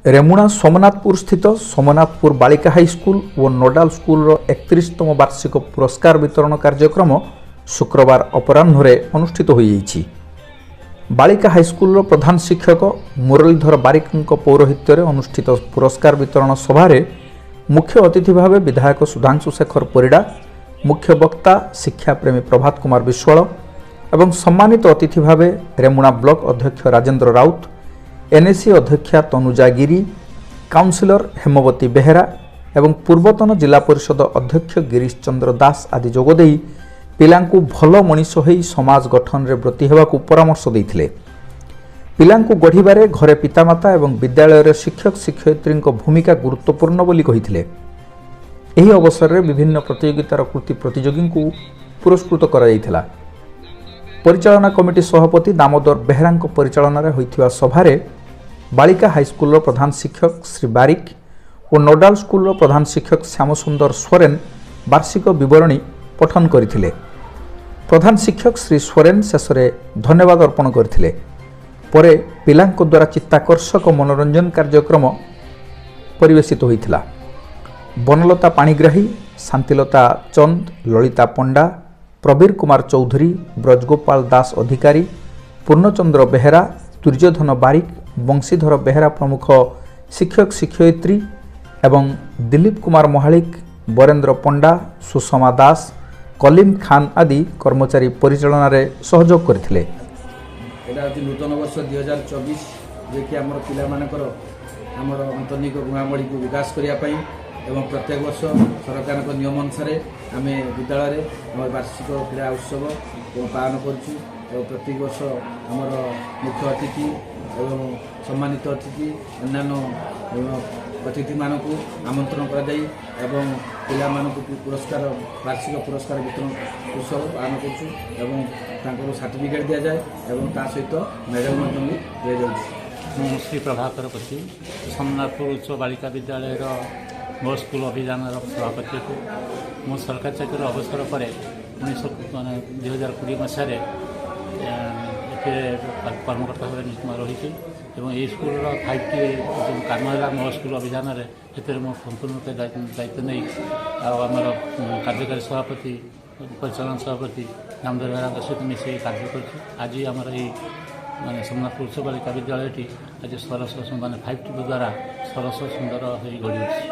रेमुणा सोमनाथपुर स्थित सोमनाथपुर बालिका हाईस्कूल और नोडाल स्कूल 31तम वार्षिक पुरस्कार वितरण कार्यक्रम शुक्रवार अपराह्न अनुष्ठित हो जाइछि। बालिका हाईस्कूल प्रधान शिक्षक मुरलीधर बारिक पौरोहित्य अनुष्ठित पुरस्कार वितरण सभारे मुख्य अतिथि भाव विधायक सुधांशु शेखर परिडा, मुख्य वक्ता शिक्षाप्रेमी प्रभात कुमार विश्वाल एवं सम्मानित अतिथि भाव रेमुणा ब्लॉक अध्यक्ष राजेंद्र राउत, एनएसी अध्यक्षा तनुजा गिरी, काउंसिलर हेमवती बेहेरा एवं पूर्वतन जिला परिषद अध्यक्ष गिरीश चंद्र दास आदि जोगदेई पिलांकु भल मनीष होई समाज गठन रे ब्रती हेबाकु परामर्श देइथिले। पिलांकु गढ़िबारे घरे पितामाता एवं विद्यालय रे शिक्षक शिक्षयित्री भूमिका गुरुत्वपूर्ण बोली कहिथिले। एही अवसर रे विभिन्न प्रतियोगितार कृति प्रतियोगी को पुरस्कृत करा जाइथिला। परिचालना कमिटी सभापति दामोदर बेहेरा परिचालन रे होइथिबा सभारे बालिका हाईस्कूल प्रधान शिक्षक श्री बारिक और नोडाल स्कूल प्रधान शिक्षक श्यामसुंदर सोरेन वार्षिक विवरणी पठन करथिले। प्रधान शिक्षक श्री सोरेन शेष धन्यवाद अर्पण करथिले। परे पिलांक द्वारा चित्ताकर्षक मनोरंजन कार्यक्रम परिवेशित होइथिला। बनलता पाणिग्राही, शांतिलता चंद, ललिता पंडा, प्रवीर कुमार चौधरी, ब्रजगोपाल दास अधिकारी, पूर्णचंद्र बेहेरा, दुर्योधन बारिक, बंशीधर बेहेरा प्रमुख शिक्षक शिक्षयित्री एवं दिलीप कुमार महालिक, बरेंद्र पंडा, सुषमा दास, कलीम खान आदि कर्मचारी परिचालन रे सहयोग करथिले। एटा नूतन वर्ष 2024 जे कि हमर पिला मानकर हमर अंतर्निक गुणावली को विकास करिया पई एवं प्रत्येक वर्ष सरकार नियम अनुसार आम विद्यालय वार्षिक क्रीड़ा उत्सव पालन करुँ। प्रत्येक वर्ष आमर मुख्य अतिथि एवं सम्मानित अतिथि अन्य अतिथि मानक आमंत्रण कर पिला पुरस्कार वार्षिक पुरस्कार वितरण उत्सव पालन करूँ। सर्टिफिकेट दि जाए ता सहित मेडल दि जाए। श्री प्रभाकर पति सोमनाथपुर उच्च बालिका विद्यालय मो स्कूल अभियान सभापति को मो सरकारी चाकरी अवसर पर 2020 मसीह कर्मकर्ता भाव नियुक्त रही यही स्कूल 5टी जो काम है मो स्कूल अभियान मो संपूर्ण दायित्व नहीं आमर कार्यकारी सभापति परिचालन सभापति दामोदर बेहेरा सहित मिसे कार्य कर आज आमर माने सोमनाथपुर उच्च बालिका विद्यालय आज सरस माने 5टी द्वारा सरस सुंदर हो गढ़ी।